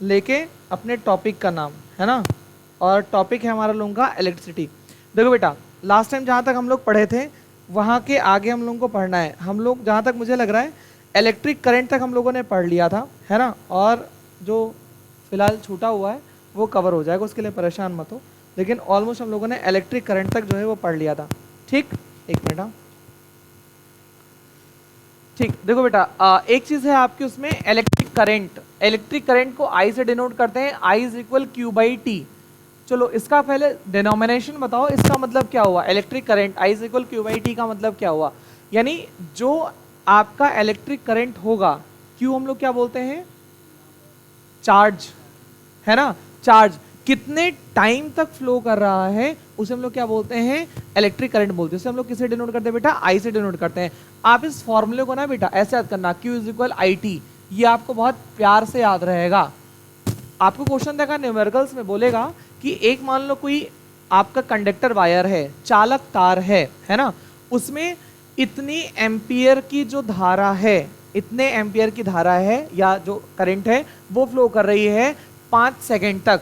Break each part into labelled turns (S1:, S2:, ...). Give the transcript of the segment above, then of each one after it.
S1: लेके अपने टॉपिक का नाम, है ना, और टॉपिक है हमारा लोगों का इलेक्ट्रिसिटी। देखो बेटा, लास्ट टाइम जहाँ तक हम लोग पढ़े थे वहाँ के आगे हम लोगों को पढ़ना है। हम लोग जहाँ तक मुझे लग रहा है इलेक्ट्रिक करंट तक हम लोगों ने पढ़ लिया था, है ना, और जो फिलहाल छूटा हुआ है वो कवर हो जाएगा, उसके लिए परेशान मत हो। लेकिन ऑलमोस्ट हम लोगों ने इलेक्ट्रिक करंट तक जो है वो पढ़ लिया था। ठीक, एक मिनट। हाँ ठीक, देखो बेटा, एक चीज़ है आपकी उसमें इलेक्ट्रिक करंट। इलेक्ट्रिक करंट को आई से डिनोट करते हैं, I is equal Q by T. चलो इसका पहले डिनोमिनेशन बताओ, इसका मतलब क्या हुआ? Electric current I is equal Q by T का मतलब क्या हुआ? यानी जो आपका इलेक्ट्रिक करंट होगा, क्यू हम लोग क्या बोलते हैं? चार्ज, है ना, चार्ज कितने टाइम तक फ्लो कर रहा है उसे हम लोग क्या बोलते हैं? इलेक्ट्रिक करंट बोलते हैं। उसे हम लोग किसे डिनोट करते हैं बेटा? आई से डिनोट करते हैं। आप इस फॉर्मूले को ना बेटा ऐसे याद करना, Q is equal I T, ये आपको बहुत प्यार से याद रहेगा। आपको क्वेश्चन देखा न्यूमेरिकल्स में बोलेगा कि एक मान लो कोई आपका कंडक्टर वायर है, चालक तार है ना, उसमें इतनी एम्पियर की जो धारा है, इतने एम्पियर की धारा है या जो करंट है वो फ्लो कर रही है 5 सेकंड तक।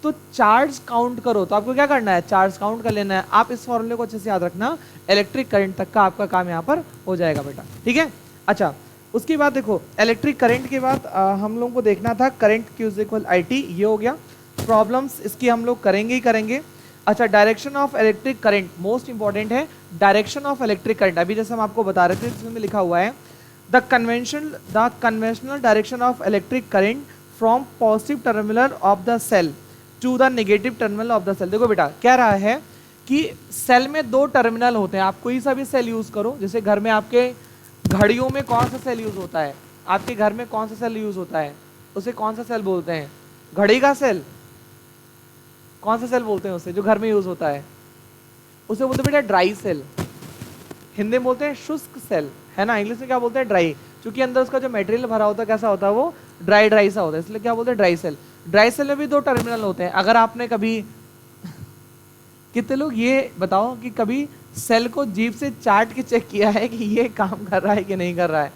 S1: तो चार्ज काउंट करो, तो आपको क्या करना है? चार्ज काउंट कर लेना है। आप इस फॉर्मूले को अच्छे से याद रखना, इलेक्ट्रिक करंट तक का आपका काम यहाँ पर हो जाएगा बेटा, ठीक है। अच्छा, उसके बाद देखो इलेक्ट्रिक करंट के बाद हम लोगों को देखना था current Q is equal I T, ये हो गया। प्रॉब्लम्स इसकी हम लोग करेंगे ही करेंगे। अच्छा, direction of electric current most important है। डायरेक्शन ऑफ इलेक्ट्रिक करंट अभी जैसे हम आपको बता रहे थे इसमें लिखा हुआ है the conventional direction of electric current from positive terminal of the cell to the negative terminal of the cell. देखो बेटा क्या रहा है कि सेल में 2 टर्मिनल होते हैं। आप कोई सा भी सेल यूज करो, जैसे घर में आपके घड़ियों में कौन सा सेल यूज होता है? आपके घर में कौन सा सेल यूज होता है? उसे कौन सा सेल बोलते हैं? घड़ी का सेल। कौन सा सेल बोलते हैं उसे जो घर में यूज होता है? उसे बोलते हैं बेटा ड्राई सेल। हिंदी में बोलते हैं शुष्क सेल, है ना, इंग्लिश में क्या बोलते हैं? ड्राई। क्योंकि अंदर उसका जो मटेरियल भरा होता है कैसा होता है? वो ड्राई सा होता है, इसलिए क्या बोलते हैं? Dry cell. ड्राई सेल में भी 2 टर्मिनल होते हैं। अगर आपने कभी कितने लोग ये बताओ कि कभी सेल को जीभ से चाट के चेक किया है कि ये काम कर रहा है कि नहीं कर रहा है?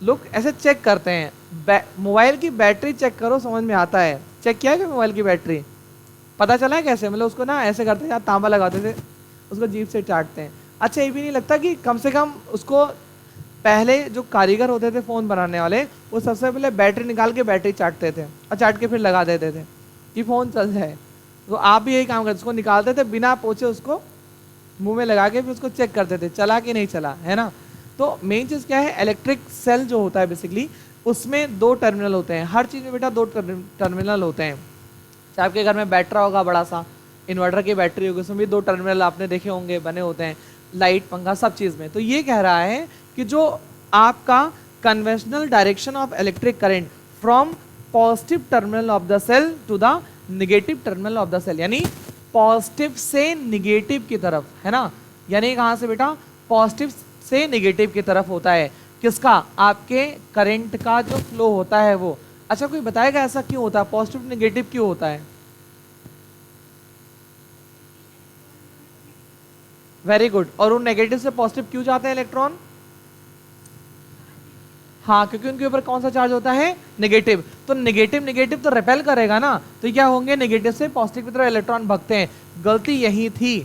S1: लोग ऐसे चेक करते हैं। मोबाइल की बैटरी चेक करो, समझ में आता है। चेक किया है कि मोबाइल की बैटरी? पता चला है कैसे? मतलब उसको ना ऐसे करते हैं, तांबा लगाते थे, उसको जीभ से चाटते हैं। अच्छा, ये भी नहीं लगता कि कम से कम उसको पहले जो कारीगर होते थे फ़ोन बनाने वाले, वो सबसे पहले बैटरी निकाल के बैटरी चाटते थे और चाट के फिर लगा देते थे कि फ़ोन चल जाए। तो आप भी यही काम करते, उसको निकालते थे बिना पोछे, उसको मुंह में लगा के फिर उसको चेक करते थे चला कि नहीं चला, है ना। तो मेन चीज़ क्या है? इलेक्ट्रिक सेल जो होता है बेसिकली उसमें 2 टर्मिनल होते हैं। हर चीज़ में बेटा 2 टर्मिनल होते हैं। चाहे आपके घर में बैटरा होगा, बड़ा सा इन्वर्टर की बैटरी होगी, उसमें भी 2 टर्मिनल आपने देखे होंगे बने होते हैं, लाइट पंखा सब चीज़ में। तो ये कह रहा है कि जो आपका conventional direction of electric current from positive terminal of the cell to the negative terminal of the cell, यानी पॉजिटिव से निगेटिव की तरफ, है ना, यानी कहाँ से बेटा? पॉजिटिव से नेगेटिव की तरफ होता है। किसका? आपके करंट का जो फ्लो होता है वो। अच्छा, कोई बताएगा ऐसा क्यों होता है? पॉजिटिव नेगेटिव क्यों होता है? Very good. और वो नेगेटिव से पॉजिटिव क्यों जाते हैं इलेक्ट्रॉन? हाँ, क्योंकि उनके ऊपर कौन सा चार्ज होता है? नेगेटिव। तो नेगेटिव तो रिपेल करेगा ना, तो क्या होंगे? नेगेटिव से पॉजिटिव की तरफ इलेक्ट्रॉन भगते हैं। गलती यही थी।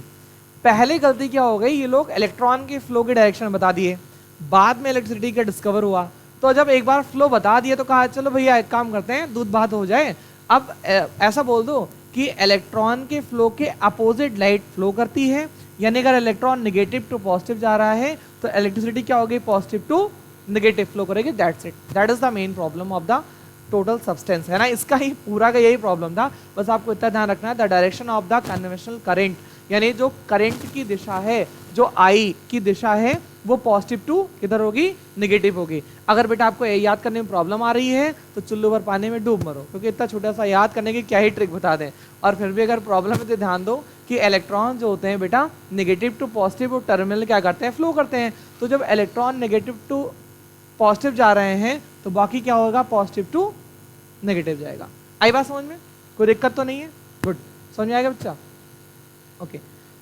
S1: पहले गलती क्या हो गई? ये लोग इलेक्ट्रॉन के फ्लो की डायरेक्शन बता दिए, बाद में इलेक्ट्रिसिटी का डिस्कवर हुआ। तो जब एक बार फ्लो बता दिए तो कहा चलो भैया एक काम करते हैं, दूध भात हो जाए। अब ऐसा बोल दो कि इलेक्ट्रॉन के फ्लो के अपोजिट लाइट फ्लो करती है, यानी अगर इलेक्ट्रॉन नेगेटिव टू पॉजिटिव जा रहा है तो इलेक्ट्रिसिटी क्या होगी? पॉजिटिव टू नेगेटिव फ्लो करेगी। That's it, that is the main problem of the total substance, है ना। इसका ही पूरा का यही प्रॉब्लम था। बस आपको इतना ध्यान रखना है, the direction of the conventional current, यानी जो करंट की दिशा है, जो आई की दिशा है, वो पॉजिटिव टू किधर होगी? नेगेटिव होगी। अगर बेटा आपको याद करने में प्रॉब्लम आ रही है तो चुल्लू भर पानी में डूब मरो, क्योंकि इतना छोटा सा याद करने की क्या ही ट्रिक बता दें। और फिर भी अगर प्रॉब्लम है तो ध्यान दो कि इलेक्ट्रॉन जो होते हैं बेटा नेगेटिव टू पॉजिटिव टर्मिनल क्या करते हैं? फ्लो करते हैं। तो जब इलेक्ट्रॉन नेगेटिव टू पॉजिटिव जा रहे हैं तो बाकी क्या होगा? पॉजिटिव टू नेगेटिव जाएगा। आई बात समझ में? कोई दिक्कत तो नहीं है? गुड, समझ में आएगा बच्चा? ओके,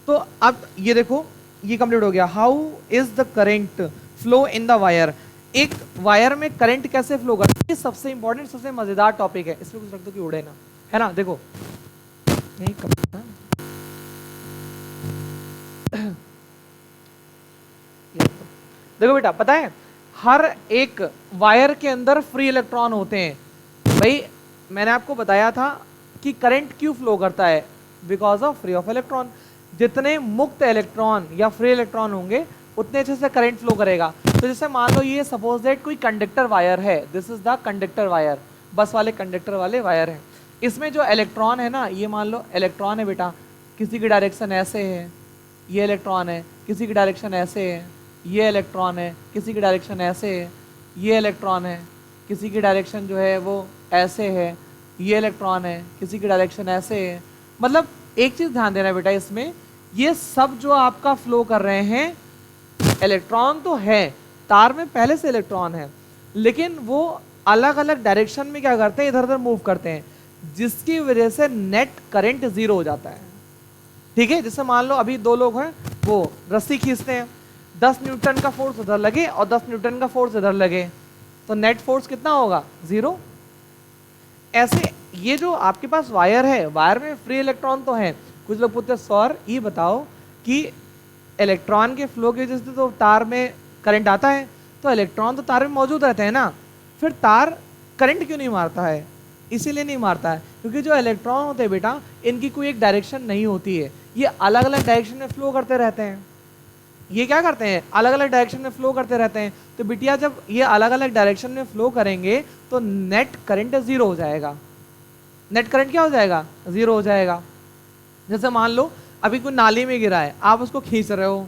S1: तो अब ये देखो ये कंप्लीट हो गया। How is the current flow in the wire. एक वायर में करंट कैसे फ्लो करता है, ये सबसे इंपॉर्टेंट सबसे मजेदार टॉपिक है, इसमें कुछ रख दो कि उड़े ना, है ना। देखो नहीं कब देखो बेटा, पता है हर एक वायर के अंदर फ्री इलेक्ट्रॉन होते हैं। भाई मैंने आपको बताया था कि करंट क्यों फ्लो करता है, because of free of electron. जितने मुक्त इलेक्ट्रॉन या फ्री इलेक्ट्रॉन होंगे उतने अच्छे से करंट फ्लो करेगा। तो जैसे मान लो ये सपोज दैट कोई कंडक्टर वायर है, this is the conductor wire, बस वाले कंडक्टर वाले वायर है। इसमें जो इलेक्ट्रॉन है ना, ये मान लो इलेक्ट्रॉन है बेटा, किसी की डायरेक्शन ऐसे है, ये इलेक्ट्रॉन है, किसी की डायरेक्शन ऐसे है, ये इलेक्ट्रॉन है, किसी की डायरेक्शन ऐसे है, ये इलेक्ट्रॉन है, किसी की डायरेक्शन जो है वो ऐसे है, ये इलेक्ट्रॉन है, किसी की डायरेक्शन ऐसे है। मतलब एक चीज ध्यान देना बेटा, इसमें ये सब जो आपका फ्लो कर रहे हैं, इलेक्ट्रॉन तो है, तार में पहले से इलेक्ट्रॉन है, लेकिन वो अलग अलग डायरेक्शन में क्या करते हैं, इधर उधर मूव करते हैं, जिसकी वजह से नेट करंट जीरो हो जाता है। ठीक है, जैसे मान लो अभी दो लोग हैं, वो रस्सी खींचते हैं, 10 न्यूटन का फोर्स उधर लगे और 10 न्यूटन का फोर्स इधर लगे, तो नेट फोर्स कितना होगा, जीरो। ऐसे ये जो आपके पास वायर है, वायर में फ्री इलेक्ट्रॉन तो है। कुछ लोग पूछते हैं सर ये बताओ कि इलेक्ट्रॉन के फ्लो की वजह से तो तार में करंट आता है, तो इलेक्ट्रॉन तो तार में मौजूद रहते हैं ना, फिर तार करंट क्यों नहीं मारता है? इसीलिए नहीं मारता है क्योंकि जो इलेक्ट्रॉन होते हैं बेटा, इनकी कोई एक डायरेक्शन नहीं होती है, ये अलग अलग डायरेक्शन में फ्लो करते रहते हैं। ये क्या करते हैं, अलग अलग डायरेक्शन में फ्लो करते रहते हैं। तो बिटिया जब ये अलग अलग डायरेक्शन में फ्लो करेंगे तो नेट करंट जीरो हो जाएगा। नेट करंट क्या हो जाएगा, जीरो हो जाएगा। जैसे मान लो अभी कोई नाली में गिरा है, आप उसको खींच रहे हो,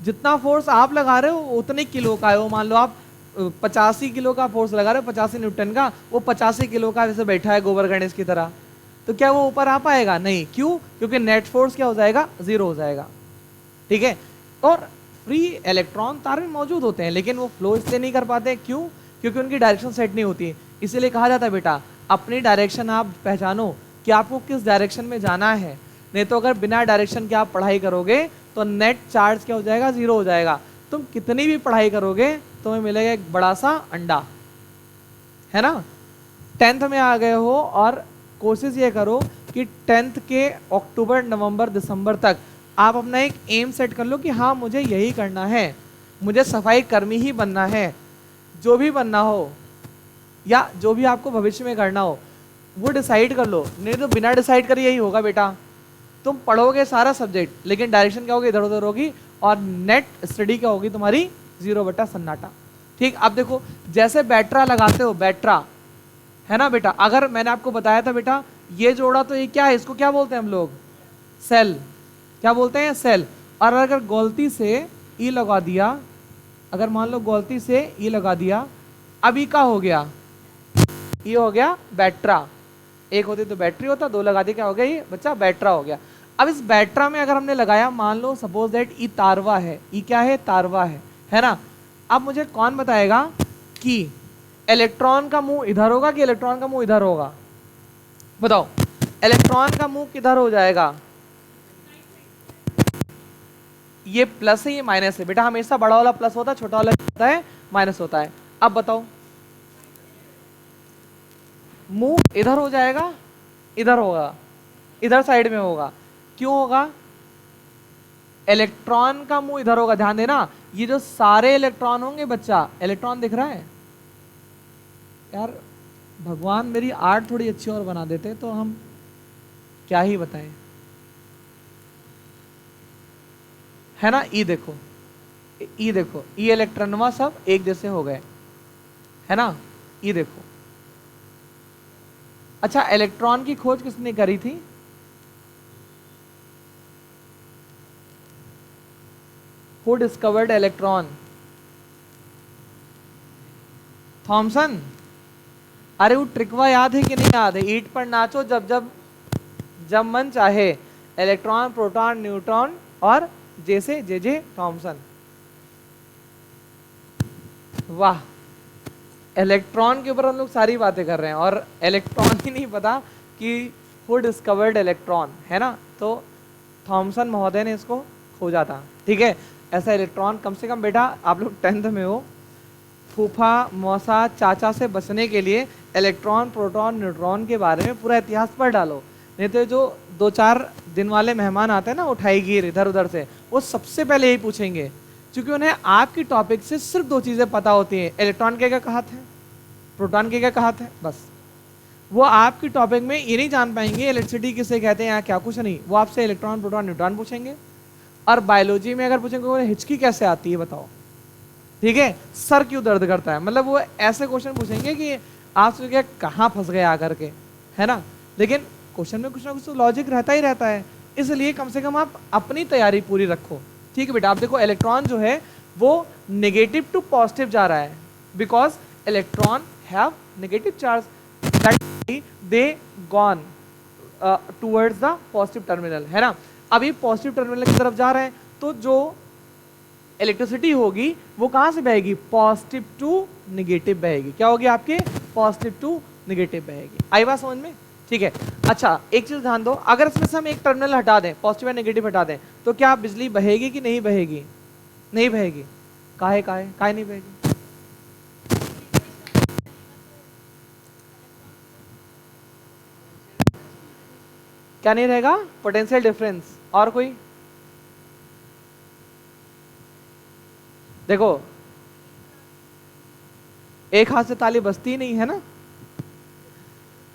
S1: जितना फोर्स आप लगा रहे हो उतने किलो का है वो। मान लो आप 85 किलो का फोर्स लगा रहे हो, 85 न्यूटन का, वो 85 किलो का वैसे बैठा है गोबर गणेश की तरह, तो क्या वो ऊपर आ पाएगा? नहीं। क्यों? क्योंकि नेट फोर्स क्या हो जाएगा, जीरो हो जाएगा। ठीक है, और फ्री इलेक्ट्रॉन तार में मौजूद होते हैं, लेकिन वो फ्लो इसलिए नहीं कर पाते। क्यों? क्योंकि उनकी डायरेक्शन सेट नहीं होती। इसीलिए कहा जाता है बेटा, अपनी डायरेक्शन आप पहचानो कि आपको किस डायरेक्शन में जाना है, नहीं तो अगर बिना डायरेक्शन के आप पढ़ाई करोगे तो नेट चार्ज क्या हो जाएगा, जीरो हो जाएगा। तुम कितनी भी पढ़ाई करोगे तुम्हें मिलेगा एक बड़ा सा अंडा, है ना। 10th में आ गए हो और कोशिश ये करो कि 10th के अक्टूबर नवंबर दिसंबर तक आप अपना एक एम सेट कर लो कि हाँ मुझे यही करना है, मुझे सफाई कर्मी ही बनना है। जो भी बनना हो या जो भी आपको भविष्य में करना हो वो डिसाइड कर लो, नहीं तो बिना डिसाइड करे यही होगा बेटा। तुम पढ़ोगे सारा सब्जेक्ट लेकिन डायरेक्शन क्या होगी, इधर उधर होगी, और नेट स्टडी क्या होगी तुम्हारी, जीरो बटा सन्नाटा। ठीक, अब देखो जैसे बैटरा लगाते हो, बैटरा है ना बेटा, अगर मैंने आपको बताया था बेटा ये जोड़ा तो ये क्या है, इसको क्या बोलते हैं हम लोग, सेल। क्या बोलते हैं, सेल। और अगर गलती से ई लगा दिया, अगर मान लो गलती से ई लगा दिया, अब ई का हो गया, ये हो गया बैटरा। एक होती तो बैटरी होता, दो लगा दी क्या हो गया, ये बच्चा बैटरा हो गया। अब इस बैटरा में अगर हमने लगाया, मान लो सपोज दैट ई तारवा है, ई क्या है, तारवा है ना। अब मुझे कौन बताएगा कि इलेक्ट्रॉन का मुंह इधर होगा कि इलेक्ट्रॉन का मुंह इधर होगा, बताओ। इलेक्ट्रॉन का मुंह किधर हो जाएगा, ये प्लस है ये माइनस है बेटा, हमेशा बड़ा वाला प्लस होता है, छोटा वाला होता है माइनस होता है। अब बताओ, मुंह इधर हो जाएगा, इधर होगा, इधर साइड में होगा। क्यों होगा, इलेक्ट्रॉन का मुंह इधर होगा। ध्यान देना, ये जो सारे इलेक्ट्रॉन होंगे बच्चा, इलेक्ट्रॉन दिख रहा है यार, भगवान मेरी आर्ट थोड़ी अच्छी और बना देते तो हम क्या ही बताएं, है ना। ई देखो, ई देखो, ई इलेक्ट्रॉनवा सब एक जैसे हो गए, है ना। ई देखो, अच्छा इलेक्ट्रॉन की खोज किसने करी थी, हु डिस्कवर्ड इलेक्ट्रॉन, थॉमसन। अरे वो ट्रिकवा याद है कि नहीं याद है, ईंट पर नाचो जब जब जब मन चाहे, इलेक्ट्रॉन प्रोटॉन न्यूट्रॉन और जैसे जे जे थॉमसन। वाह, इलेक्ट्रॉन के ऊपर हम लोग सारी बातें कर रहे हैं और इलेक्ट्रॉन ही नहीं पता कि हु डिस्कवर्ड इलेक्ट्रॉन, है ना। तो थॉमसन महोदय ने इसको खोजा था। ठीक है, ऐसा इलेक्ट्रॉन कम से कम बेटा आप लोग 10th में हो, फूफा मौसा चाचा से बचने के लिए इलेक्ट्रॉन प्रोटॉन न्यूट्रॉन के बारे में पूरा इतिहास पढ़ डालो, नहीं तो जो 2-4 दिन वाले मेहमान आते हैं ना उठाई गिर इधर उधर से, वो सबसे पहले यही पूछेंगे, क्योंकि उन्हें आपकी टॉपिक से सिर्फ 2 चीजें पता होती हैं, इलेक्ट्रॉन के क्या कहात है, प्रोटॉन के क्या कहात है, बस। वो आपकी टॉपिक में ये नहीं जान पाएंगे इलेक्ट्रिसिटी किसे कहते हैं या क्या, कुछ नहीं, वो आपसे इलेक्ट्रॉन प्रोटॉन न्यूट्रॉन पूछेंगे। और बायोलॉजी में अगर पूछेंगे हिचकी कैसे आती है बताओ, ठीक है, सर क्यों दर्द करता है, मतलब वो ऐसे क्वेश्चन पूछेंगे कि आप सोचेंगे कहाँ फंस गए आकर के, है ना। लेकिन क्वेश्चन में कुछ ना कुछ तो लॉजिक रहता ही रहता है, इसलिए कम से कम आप अपनी तैयारी पूरी रखो, ठीक है बेटा। आप देखो इलेक्ट्रॉन जो है वो नेगेटिव टू पॉजिटिव जा रहा है, because electron have negative charge, that they gone towards the positive terminal, है ना। अभी पॉजिटिव टर्मिनल की तरफ जा रहे हैं, तो जो इलेक्ट्रिसिटी होगी वो कहां से बहेगी, पॉजिटिव टू नेगेटिव बहेगी, क्या होगी आपके, पॉजिटिव टू नेगेटिव बहेगी। आई बात समझ में, ठीक है। अच्छा एक चीज ध्यान दो, अगर इसमें से हम एक टर्मिनल हटा दें, पॉजिटिव या नेगेटिव हटा दें, तो क्या बिजली बहेगी कि नहीं बहेगी, नहीं बहेगी, काहे काहे काहे नहीं बहेगी, क्या नहीं रहेगा, पोटेंशियल डिफरेंस। और कोई, देखो एक हाथ से ताली बजती नहीं है ना,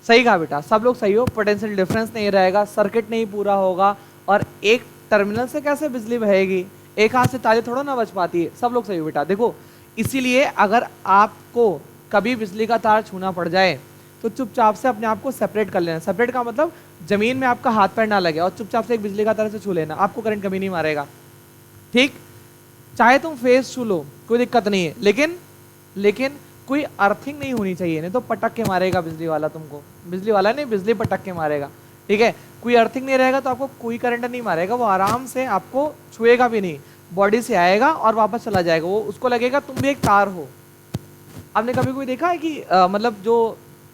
S1: सही कहा बेटा, सब लोग सही हो, पोटेंशियल डिफरेंस नहीं रहेगा, सर्किट नहीं पूरा होगा, और एक टर्मिनल से कैसे बिजली बहेगी, एक हाथ से ताली थोड़ा ना बज पाती है, सब लोग सही हो बेटा। देखो इसीलिए अगर आपको कभी बिजली का तार छूना पड़ जाए तो चुपचाप से अपने आप को सेपरेट कर लेना, सेपरेट का मतलब जमीन में आपका हाथ पैर ना लगे, और चुपचाप से एक बिजली का तार से छू लेना, आपको करंट कभी नहीं मारेगा, ठीक। चाहे तुम फेस छू लो कोई दिक्कत नहीं है, लेकिन कोई अर्थिंग नहीं होनी चाहिए, नहीं तो पटक के मारेगा बिजली वाला तुमको, बिजली वाला नहीं बिजली पटक के मारेगा, ठीक है। कोई अर्थिंग नहीं रहेगा तो आपको कोई करंट नहीं मारेगा, वो आराम से आपको छुएगा भी नहीं, बॉडी से आएगा और वापस चला जाएगा, वो उसको लगेगा तुम भी एक तार हो। आपने कभी कोई देखा है कि मतलब जो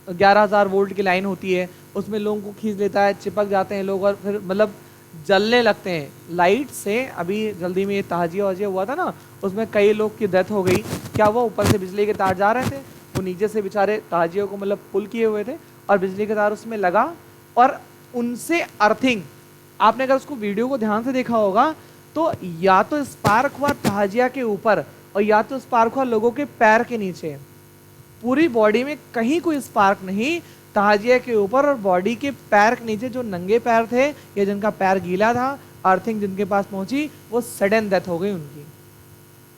S1: 11,000 वोल्ट की लाइन होती है उसमें लोगों को खींच लेता है, चिपक जाते हैं लोग और फिर मतलब जलने लगते हैं लाइट से। अभी जल्दी में ये ताजिया वाजिया हुआ था ना, उसमें कई लोग की डेथ हो गई, क्या हुआ, ऊपर से बिजली के तार जा रहे थे, वो नीचे से बेचारे ताजियों को मतलब पुल किए हुए थे और बिजली के तार उसमें लगा और उनसे अर्थिंग, आपने अगर उसको वीडियो को ध्यान से देखा होगा तो या तो स्पार्क हुआ ताजिया के ऊपर और या तो स्पार्क हुआ लोगों के पैर के नीचे, पूरी बॉडी में कहीं कोई स्पार्क नहीं, ताजिया के ऊपर और बॉडी के पैर के नीचे जो नंगे पैर थे या जिनका पैर गीला था, अर्थिंग जिनके पास पहुंची वो सडन डेथ हो गई उनकी,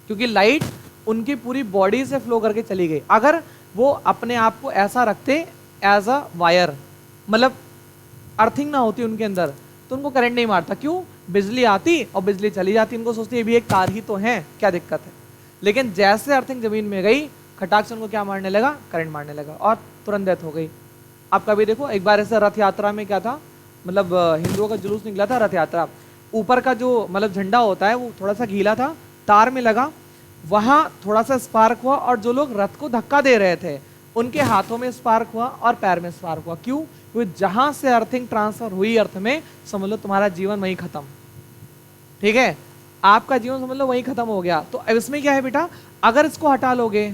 S1: क्योंकि लाइट उनकी पूरी बॉडी से फ्लो करके चली गई। अगर वो अपने आप को ऐसा रखते एज अ वायर, मतलब अर्थिंग ना होती उनके अंदर, तो उनको करंट नहीं मारता, क्यों, बिजली आती और बिजली चली जाती, उनको सोचती ये भी एक तार ही तो है, क्या दिक्कत है। लेकिन जैसे अर्थिंग जमीन में गई खटाक से उनको क्या मारने लगा, करंट मारने लगा और तुरंत डेथ हो गई। आप कभी देखो एक बार ऐसे रथ यात्रा में क्या था, मतलब हिंदुओं का जुलूस निकला था रथ यात्रा, ऊपर का जो मतलब झंडा होता है वो थोड़ा सा गीला था, तार में लगा, वहां थोड़ा सा स्पार्क हुआ और जो लोग रथ को धक्का दे रहे थे उनके हाथों में स्पार्क हुआ और पैर में स्पार्क हुआ, क्यों, क्योंकि जहां से अर्थिंग ट्रांसफर हुई अर्थ में, समझ लो तुम्हारा जीवन वहीं खत्म, ठीक है, आपका जीवन समझ लो वहीं खत्म हो गया। तो अब इसमें क्या है बेटा, अगर इसको हटा लोगे,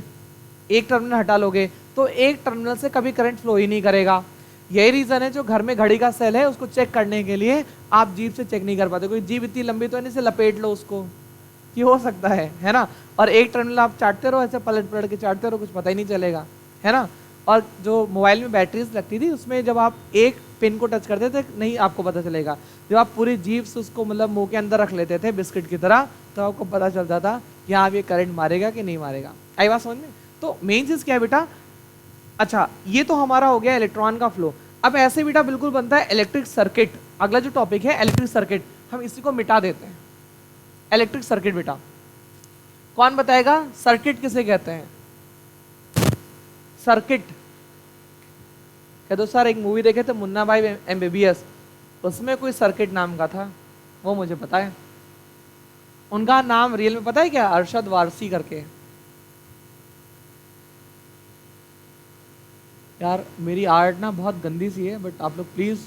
S1: एक टर्मिनल हटा लोगे तो एक टर्मिनल से कभी करंट फ्लो ही नहीं करेगा। यही रीजन है जो घर में घड़ी का सेल है उसको चेक करने के लिए आप जीभ से चेक नहीं कर पाते, कोई जीभ इतनी लंबी तो नहीं से लपेट लो उसको कि हो सकता है ना, और एक टर्मिनल आप चाटते रहो ऐसे पलट पलट के चाटते रहो, कुछ पता ही नहीं चलेगा, है ना। और जो मोबाइल में बैटरीज लगती थी उसमें जब आप एक पिन को टच करते थे नहीं आपको पता चलेगा, जब आप पूरी जीभ से उसको मतलब मुंह के अंदर रख लेते थे बिस्किट की तरह तो आपको पता चलता था कि हाँ ये करंट मारेगा कि नहीं मारेगा। आई बात समझ में। तो मेन चीज क्या है बेटा, अच्छा ये तो हमारा हो गया इलेक्ट्रॉन का फ्लो। अब ऐसे बेटा बिल्कुल बनता है इलेक्ट्रिक सर्किट, अगला जो टॉपिक है इलेक्ट्रिक सर्किट, हम इसी को मिटा देते हैं। इलेक्ट्रिक सर्किट बेटा कौन बताएगा, सर्किट किसे कहते हैं, सर्किट कह दो सर। एक मूवी देखे थे मुन्ना भाई MBBS, उसमें कोई सर्किट नाम का था, वो मुझे पता है, उनका नाम रियल में पता है क्या, अरशद वारसी करके। यार मेरी आर्ट ना बहुत गंदी सी है, बट आप लोग प्लीज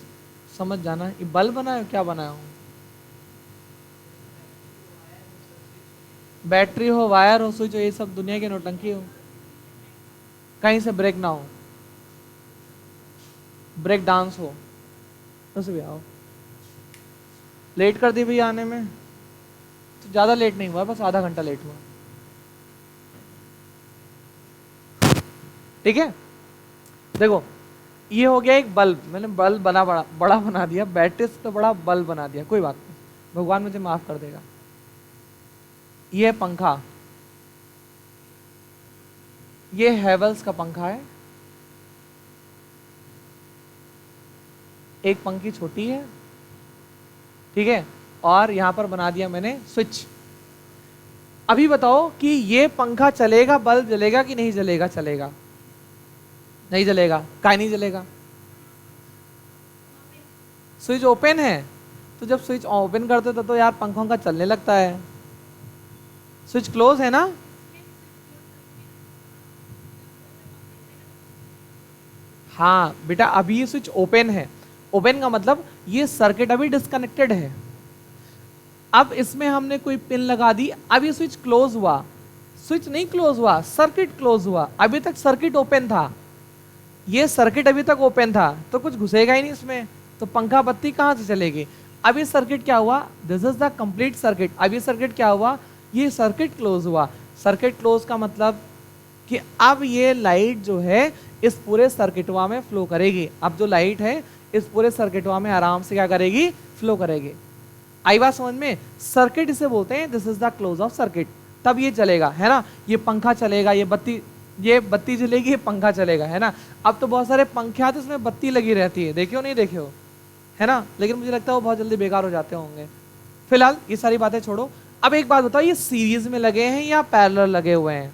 S1: समझ जाना, ये बल्ब बनाया क्या बनाया हूँ, बैटरी हो वायर हो स्विच हो ये सब दुनिया की नौटंकी हो, कहीं से ब्रेक ना हो, ब्रेक डांस हो, तो भी आओ। लेट कर दी भैया आने में, तो ज़्यादा लेट नहीं हुआ, बस आधा घंटा लेट हुआ। ठीक है, देखो ये हो गया एक बल्ब, मैंने बल्ब बड़ा बना दिया, बैटरी से तो बड़ा बल्ब बना दिया, कोई बात नहीं, भगवान मुझे माफ कर देगा। ये पंखा, ये हैवेल्स का पंखा है, एक पंखी छोटी है, ठीक है, और यहां पर बना दिया मैंने स्विच। अभी बताओ कि ये पंखा चलेगा, बल्ब जलेगा कि नहीं जलेगा? चलेगा, नहीं जलेगा, काहे नहीं जलेगा? स्विच ओपन है, तो जब स्विच ओपन करते तो यार पंखों का चलने लगता है। स्विच क्लोज है ना, हाँ बेटा अभी ये स्विच ओपन है, ओपन का मतलब ये सर्किट अभी डिस्कनेक्टेड है। अब इसमें हमने कोई पिन लगा दी, अब ये स्विच क्लोज हुआ, स्विच नहीं क्लोज हुआ, सर्किट क्लोज हुआ, अभी तक सर्किट ओपन था, ये सर्किट अभी तक ओपन था, तो कुछ घुसेगा ही नहीं इसमें, तो पंखा बत्ती कहां से चलेगी? अब ये सर्किट क्या हुआ? This is the complete circuit. अब ये सर्किट क्या हुआ? ये सर्किट क्लोज हुआ। सर्किट क्लोज का मतलब कि अब ये लाइट जो है इस पूरे सर्किटवा में फ्लो करेगी। अब जो लाइट है इस पूरे सर्किटवा में आराम से क्या करेगी? फ्लो करेगी। आई बात समझ में? सर्किट इसे बोलते हैं, this is the close of circuit. तब ये चलेगा, है ना, ये पंखा चलेगा, ये बत्ती जलेगी, ये पंखा चलेगा, है ना। अब तो बहुत सारे पंखे आते हैं उसमें बत्ती लगी रहती है, देखे हो नहीं देखे हो, है ना, लेकिन मुझे लगता है वो बहुत जल्दी बेकार हो जाते होंगे। फिलहाल ये सारी बातें छोड़ो, अब एक बात बताओ, ये सीरीज में लगे हैं या पैरेलल लगे हुए हैं?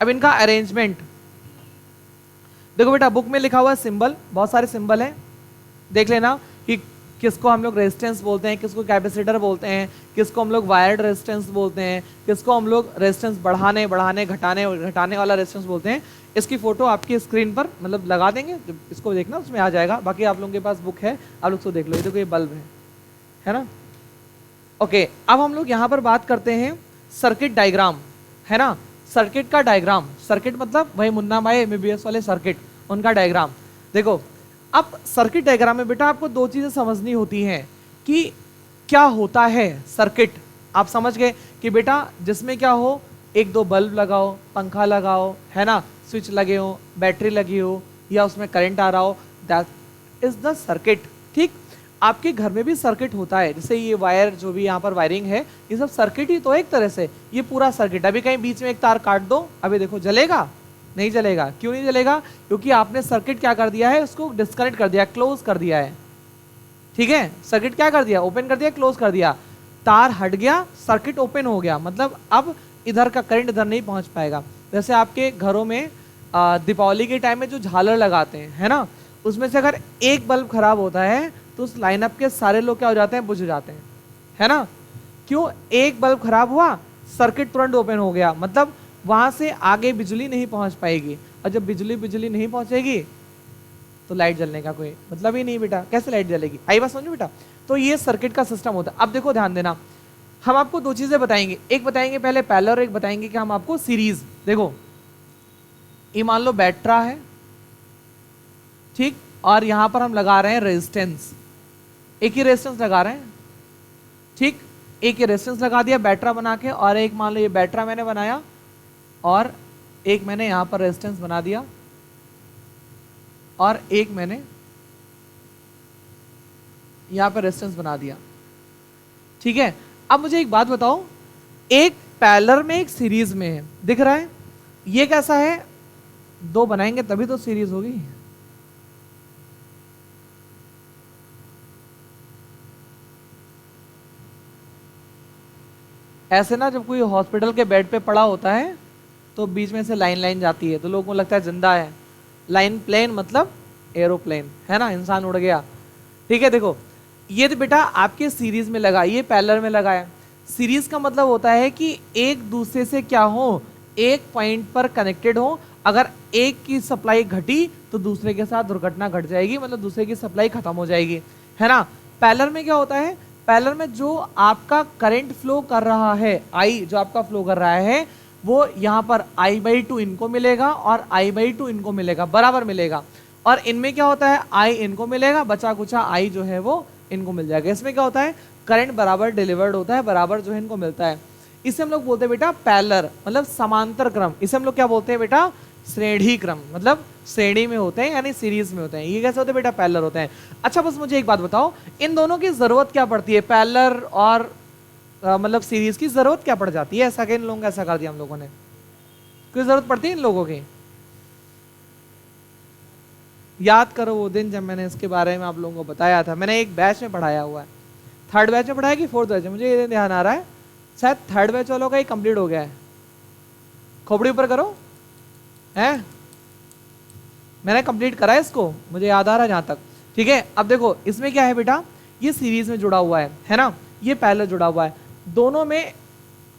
S1: अब इनका अरेंजमेंट देखो बेटा, बुक में लिखा हुआ है सिंबल, बहुत सारे सिंबल हैं, देख लेना कि किसको हम लोग रेजिस्टेंस बोलते हैं, किसको कैपेसिटर बोलते हैं, किसको हम लोग वायर्ड रेजिस्टेंस बोलते हैं, किसको हम लोग रेजिस्टेंस बढ़ाने घटाने वाला रेजिस्टेंस बोलते हैं। इसकी फोटो आपकी स्क्रीन पर मतलब लगा देंगे, जब इसको देखना उसमें आ जाएगा। बाकी आप लोगों के पास बुक है, आप लोग उसको देख लो। ये देखो ये बल्ब है ना। ओके, अब हम लोग यहाँ पर बात करते हैं सर्किट डायग्राम, है ना, सर्किट का डायग्राम। सर्किट मतलब वही मुन्ना भाई एमबीबीएस वाले सर्किट, उनका डायग्राम। देखो अब सर्किट डायग्राम में बेटा आपको दो चीजें समझनी होती हैं कि क्या होता है सर्किट। आप समझ गए कि बेटा जिसमें क्या हो, एक दो बल्ब लगाओ, पंखा लगाओ, है ना, स्विच लगे हो, बैटरी लगी हो, या उसमें करंट आ रहा हो, दैट इज द सर्किट। ठीक, आपके घर में भी सर्किट होता है, जैसे ये वायर जो भी यहाँ पर वायरिंग है, ये सब सर्किट ही तो एक तरह से, ये पूरा सर्किट। अभी कहीं बीच में एक तार काट दो, अभी देखो जलेगा? नहीं जलेगा। क्यों नहीं जलेगा? क्योंकि आपने सर्किट क्या कर दिया है, उसको डिस्कनेक्ट कर दिया, क्लोज कर दिया है। ठीक है, सर्किट क्या कर दिया? ओपन कर दिया, क्लोज कर दिया, तार हट गया, सर्किट ओपन हो गया, मतलब अब इधर का करंट इधर नहीं पहुंच पाएगा। जैसे आपके घरों में दीपावली के टाइम में जो झालर लगाते हैं, है ना, उसमें से अगर एक बल्ब खराब होता है तो उस लाइनअप के सारे लोग क्या हो जाते हैं? बुझ जाते हैं, है ना। क्यों? एक बल्ब खराब हुआ, सर्किट तुरंत ओपन हो गया, मतलब वहां से आगे बिजली नहीं पहुंच पाएगी, और जब बिजली नहीं पहुंचेगी तो लाइट जलने का कोई मतलब ही नहीं बेटा। कैसे लाइट जलेगी? आई बात समझो बेटा। तो ये सर्किट का सिस्टम होता है। अब देखो ध्यान देना, हम आपको दो चीजें बताएंगे, एक बताएंगे पहले पैरेलल और एक बताएंगे कि हम आपको सीरीज। देखो ये मान लो बैटरा है, ठीक, और यहां पर हम लगा रहे हैं रेजिस्टेंस, एक ही रेजिस्टेंस लगा रहे हैं, ठीक, एक ही रेजिस्टेंस लगा दिया बैटरा बना के, और एक मान लो ये बैटरा मैंने बनाया और एक मैंने यहां पर रेजिस्टेंस बना दिया, और एक मैंने यहां पर रेजिस्टेंस बना दिया। ठीक है, अब मुझे एक बात बताओ, एक पैरेलल में एक सीरीज में है, दिख रहा है? ये कैसा है? दो बनाएंगे तभी तो सीरीज होगी। ऐसे ना जब कोई हॉस्पिटल के बेड पे पड़ा होता है तो बीच में से लाइन जाती है, तो लोगों को लगता है जिंदा है। लाइन प्लेन मतलब एरोप्लेन, है ना, इंसान उड़ गया। ठीक है, देखो ये तो बेटा आपके सीरीज में लगा, ये पैरेलल में लगा है। सीरीज का मतलब होता है कि एक दूसरे से क्या हो, एक पॉइंट पर कनेक्टेड हो। अगर एक की सप्लाई घटी तो दूसरे के साथ दुर्घटना घट जाएगी, मतलब दूसरे की सप्लाई खत्म हो जाएगी, है ना। पैरेलल में क्या होता है? पैरेलल में जो आपका करंट फ्लो कर रहा है, आई जो आपका फ्लो कर रहा है, वो यहाँ पर I/2 इनको मिलेगा और I/2 इनको मिलेगा, बराबर मिलेगा। और इनमें क्या होता है, I इनको मिलेगा, बचा कुचा I जो है वो इनको मिल जाएगा। इसमें क्या होता है, करंट बराबर डिलीवर्ड होता है, बराबर जो है इनको मिलता है। इसे हम लोग बोलते हैं बेटा पैरेलल, मतलब समांतर क्रम। इसे हम लोग क्या बोलते हैं बेटा, श्रेणी क्रम, मतलब श्रेणी में होते हैं यानी सीरीज में होते हैं। ये कैसे होते हैं बेटा, पैरेलल होते हैं। अच्छा बस मुझे एक बात बताओ, इन दोनों की जरूरत क्या पड़ती है, पैरेलल और मतलब सीरीज की जरूरत क्या पड़ जाती है? ऐसा कि इन लोगों का ऐसा कर दिया हम लोगों ने, कोई जरूरत पड़ती है इन लोगों की? याद करो वो दिन जब मैंने इसके बारे में आप लोगों को बताया था। मैंने एक बैच में पढ़ाया हुआ है, थर्ड बैच में पढ़ाया कि फोर्थ बैच में, मुझे ये ध्यान आ रहा है शायद थर्ड बैच वालों का ही कंप्लीट हो गया है। खोपड़ी ऊपर करो, है मैंने कंप्लीट करा है इसको, मुझे याद आ रहा है जहां तक। ठीक है, अब देखो इसमें क्या है बेटा, ये सीरीज में जुड़ा हुआ है ना, ये पैरेलल जुड़ा हुआ है। दोनों में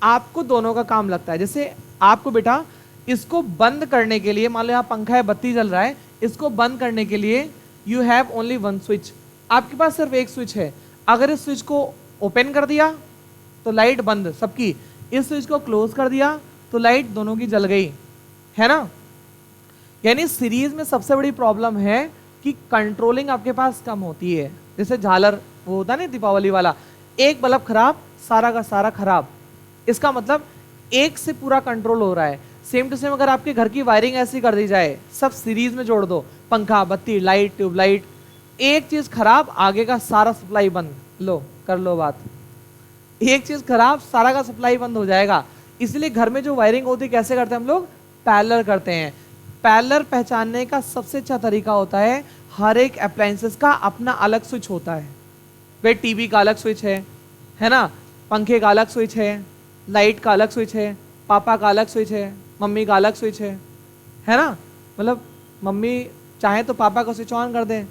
S1: आपको दोनों का काम लगता है। जैसे आपको बेटा इसको बंद करने के लिए, मान लो यहाँ पंखा है, बत्ती जल रहा है, इसको बंद करने के लिए you have only one switch, आपके पास सिर्फ एक स्विच है। अगर इस स्विच को ओपन कर दिया तो लाइट बंद सबकी, इस स्विच को क्लोज कर दिया तो लाइट दोनों की जल गई, है ना। यानी सीरीज में सबसे बड़ी प्रॉब्लम है कि कंट्रोलिंग आपके पास कम होती है। जैसे झालर वो होता है ना दीपावली वाला, एक बल्ब खराब सारा का सारा खराब, इसका मतलब एक से पूरा कंट्रोल हो रहा है। सेम टू सेम अगर आपके घर की वायरिंग ऐसी कर दी जाए, सब सीरीज में जोड़ दो, पंखा बत्ती लाइट ट्यूबलाइट, एक चीज खराब आगे का सारा सप्लाई बंद, लो कर लो बात, एक चीज खराब सारा का सप्लाई बंद हो जाएगा। इसलिए घर में जो वायरिंग होती है कैसे करते हैं हम लोग, पैरेलल करते हैं। पैरेलल पहचानने का सबसे अच्छा तरीका होता है, हर एक अप्लायंसेस का अपना अलग स्विच होता है। वे टीवी का अलग स्विच है ना, पंखे का अलग स्विच है, लाइट का अलग स्विच है, पापा का अलग स्विच है, मम्मी का अलग स्विच है ना। मतलब मम्मी चाहे तो पापा का स्विच ऑन कर दें,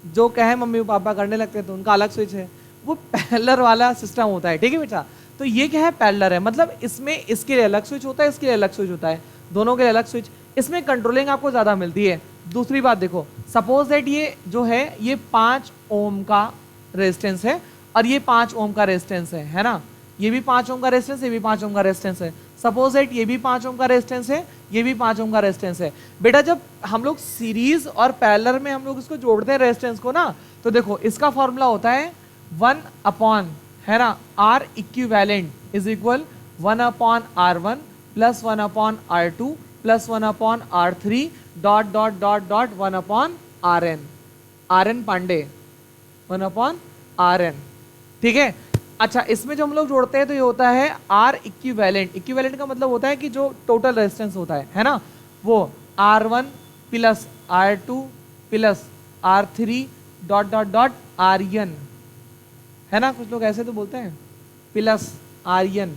S1: जो कहे मम्मी पापा करने लगते हैं तो उनका अलग स्विच है। वो पैरेलल वाला सिस्टम होता है। ठीक है बेटा, तो ये क्या है, पैरेलल है, मतलब इसमें इसके लिए अलग स्विच होता है, इसके लिए अलग स्विच होता है, दोनों के लिए अलग स्विच। इसमें कंट्रोलिंग आपको ज्यादा मिलती है। दूसरी बात देखो, सपोज दैट ये जो है ये 5 ओम का रेजिस्टेंस है और ये 5 ओम का रेजिस्टेंस है ना, ये भी 5 ओम का रेजिस्टेंस, ये भी 5 ओम का रेजिस्टेंस है। सपोज दैट ये भी 5 ओम का रेजिस्टेंस है, ये भी 5 ओम का रेजिस्टेंस है। बेटा जब हम लोग सीरीज और पैरेलल में हम लोग इसको जोड़ते हैं रेजिस्टेंस को ना, तो देखो इसका फॉर्मूला होता है 1 अपॉन, है ना, R equivalent is equal 1 upon R1 plus 1 upon R2 plus 1 upon R3 dot dot dot dot 1 upon RN पांडे 1 अपॉन RN। ठीक है, अच्छा इसमें जो हम लोग जोड़ते हैं तो ये होता है R इक्विवेलेंट। इक्विवेलेंट का मतलब होता है कि जो टोटल रेजिस्टेंस होता है ना, वो R1 plus R2 plus R3 dot dot dot RN, है ना, कुछ लोग ऐसे तो बोलते हैं प्लस RN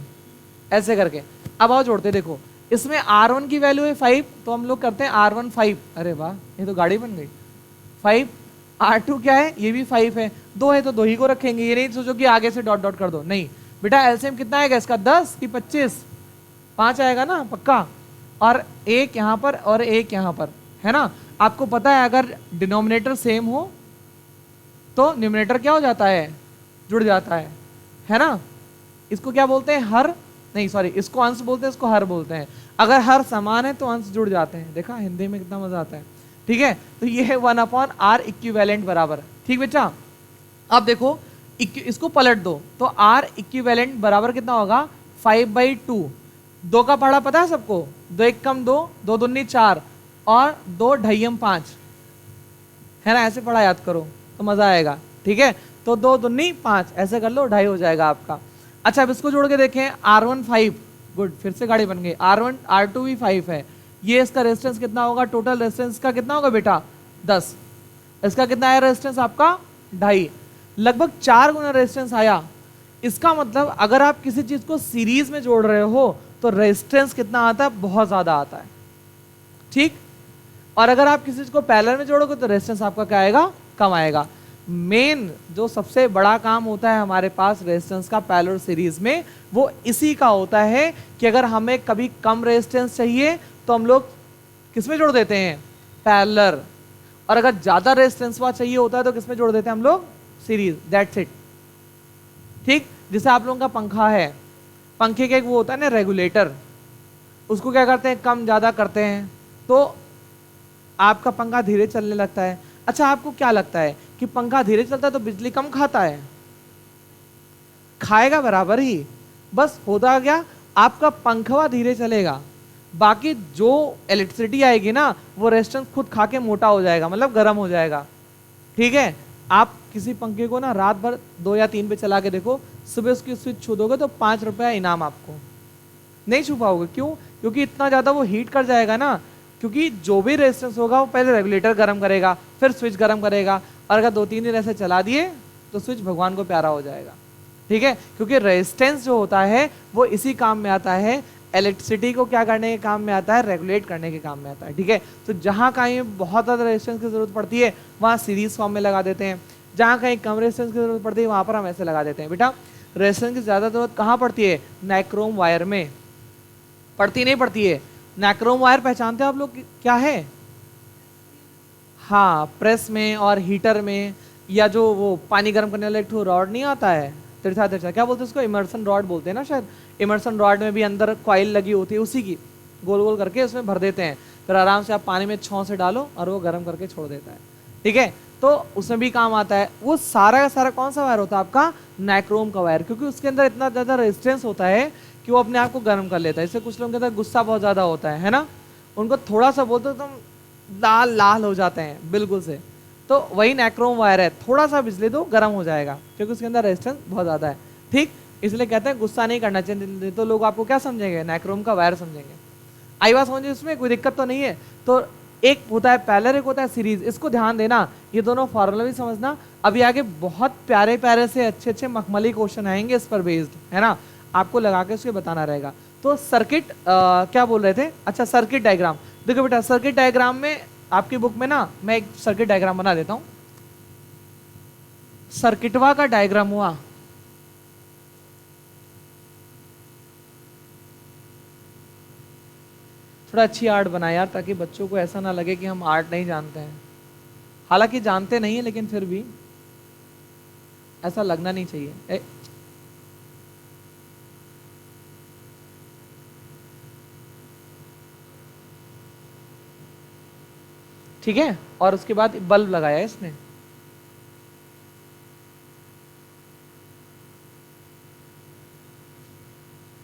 S1: ऐसे करके। अब आओ जोड़ते, देखो इसमें R1 की वैल्यू है 5, तो हम लोग करते हैं R1 5, अरे वाह ये तो गाड़ी बन गई 5। R2 क्या है, ये भी 5 है, 2 है तो 2 ही को रखेंगे, ये नहीं सोचो कि आगे से डॉट डॉट कर दो, नहीं बेटा एलसीएम कितना आएगा इसका, 10 की 25, 5 आएगा ना पक्का, और एक यहाँ पर और एक यहाँ पर, है ना। आपको पता है अगर डिनोमिनेटर सेम हो तो न्यूमरेटर क्या हो जाता है, जुड़ जाता है ना। इसको क्या बोलते हैं, हर नहीं सॉरी, इसको अंश बोलते हैं, इसको हर बोलते हैं। अगर हर समान है तो अंश जुड़ जाते हैं, देखा हिंदी में कितना मजा आता है। ठीक है, तो ये है 1 अपॉन R इक्विवेलेंट बराबर। ठीक बेटा, अब देखो इसको पलट दो तो R इक्विवेलेंट बराबर कितना होगा, 5/2। 2 का पढ़ा पता है सबको, 2 1 कम 2, 2 दूनी 4 और 2 ढाईम 5, है ना, ऐसे पढ़ा याद करो तो मजा आएगा। ठीक है, तो 2 दूनी 5 ऐसे कर लो, 2.5 हो जाएगा आपका। अच्छा अब इसको जोड़ के देखें, R1 5, गुड, फिर से गाड़ी बन गई, R1 R2 भी 5 है, ये इसका रेजिस्टेंस कितना होगा, टोटल रेजिस्टेंस का कितना होगा बेटा 10, इसका कितना आया रेजिस्टेंस आपका 2.5, लगभग 4 गुना रेजिस्टेंस आया। इसका मतलब अगर आप किसी चीज को सीरीज में जोड़ रहे हो तो रेजिस्टेंस कितना आता है, बहुत ज्यादा आता है। ठीक, और अगर आप किसी चीज को पैरेलल में जोड़ोगे तो रेजिस्टेंस आपका क्या आएगा, कम आएगा। मेन जो सबसे बड़ा काम होता है हमारे पास रेजिस्टेंस का पैरेलल सीरीज में, वो इसी का होता है कि अगर हमें कभी कम रेजिस्टेंस चाहिए तो हम लोग किसमें जोड़ देते हैं, पैरेलल, और अगर ज्यादा रेजिस्टेंस वाला चाहिए होता है तो किसमें जोड़ देते हैं हम लोग, सीरीज, दैट्स इट। ठीक, जैसे आप लोगों का पंखा है, पंखे का एक वो होता है ना रेगुलेटर, उसको क्या करते हैं, कम ज़्यादा करते हैं, तो आपका पंखा धीरे चलने लगता है। अच्छा, आपको क्या लगता है कि पंखा धीरे चलता है तो बिजली कम खाता है? खाएगा बराबर ही, बस होता क्या, आपका पंखवा धीरे चलेगा, बाकी जो इलेक्ट्रिसिटी आएगी ना वो रेजिस्टेंस खुद खा के मोटा हो जाएगा, मतलब गर्म हो जाएगा। ठीक है, आप किसी पंखे को ना रात भर 2 या 3 पे चला के देखो, सुबह उसकी स्विच छू दोगे तो 5 रुपया इनाम आपको, नहीं छू पाओगे। क्यों? क्योंकि इतना ज़्यादा वो हीट कर जाएगा ना, क्योंकि जो भी रेजिस्टेंस होगा वो पहले रेगुलेटर गर्म करेगा, फिर स्विच गर्म करेगा, और अगर 2-3 दिन ऐसे चला दिए तो स्विच भगवान को प्यारा हो जाएगा। ठीक है, क्योंकि रेजिस्टेंस जो होता है वो इसी काम में आता है, इलेक्ट्रिसिटी को क्या करने के काम में आता है, रेगुलेट करने के काम में आता है। ठीक है, तो जहाँ कहीं बहुत ज़्यादा रेजिस्टेंस की जरूरत पड़ती है वहाँ सीरीज फॉर्म में लगा देते हैं, जहाँ कहीं कम रेजिस्टेंस की जरूरत पड़ती है वहाँ पर हम ऐसे लगा देते हैं। बेटा रेजिस्टेंस की ज़्यादा जरूरत कहाँ पड़ती है? नाइक्रोम वायर में। पड़ती नहीं पड़ती है? नाइक्रोम वायर पहचानते हो आप लोग क्या है? हाँ, प्रेस में और हीटर में, या जो वो पानी गर्म करने वाला एक रॉड नहीं आता है, तिरछा तिरछा, क्या बोलते हैं उसको, इमर्सन रॉड बोलते हैं ना शायद। इमर्सन रॉड में भी अंदर कॉइल लगी होती है, उसी की गोल गोल करके उसमें भर देते हैं, फिर आराम से आप पानी में छौं से डालो और वो गर्म करके छोड़ देता है। ठीक है, तो उसमें भी काम आता है। वो सारा का सारा कौन सा वायर होता है आपका? नाइक्रोम का वायर, क्योंकि उसके अंदर इतना ज़्यादा रेजिस्टेंस होता है कि वो अपने आप को गर्म कर लेता है। इससे कुछ लोगों के अंदर गुस्सा बहुत ज़्यादा होता है ना, उनको थोड़ा सा बोलते तो लाल लाल हो जाते हैं बिल्कुल से, तो वही नाइक्रोम वायर है, थोड़ा सा बिजली दो गर्म हो जाएगा, क्योंकि उसके अंदर रेजिस्टेंस बहुत ज़्यादा है। ठीक, इसलिए कहते हैं गुस्सा नहीं करना चाहिए, तो लोग आपको क्या समझेंगे? नाइक्रोम का वायर समझेंगे। आई बात समझिए, इसमें कोई दिक्कत तो नहीं है। तो एक होता है पैरेलल, एक होता है सीरीज, इसको ध्यान देना, ये दोनों फॉर्मूला भी समझना। अभी आगे बहुत प्यारे प्यारे से अच्छे अच्छे मखमली क्वेश्चन आएंगे इस पर बेस्ड, है ना, आपको लगा के उसके बताना रहेगा। तो सर्किट क्या बोल रहे थे? अच्छा, सर्किट डायग्राम। देखो बेटा, सर्किट डायग्राम में आपकी बुक में ना मैं एक सर्किट डायग्राम बना देता हूं। सर्किटवा का डायग्राम हुआ, थोड़ा अच्छी आर्ट बनाए यार, ताकि बच्चों को ऐसा ना लगे कि हम आर्ट नहीं जानते हैं। हालांकि जानते नहीं है, लेकिन फिर भी ऐसा लगना नहीं चाहिए। ठीक है, और उसके बाद बल्ब लगाया इसने।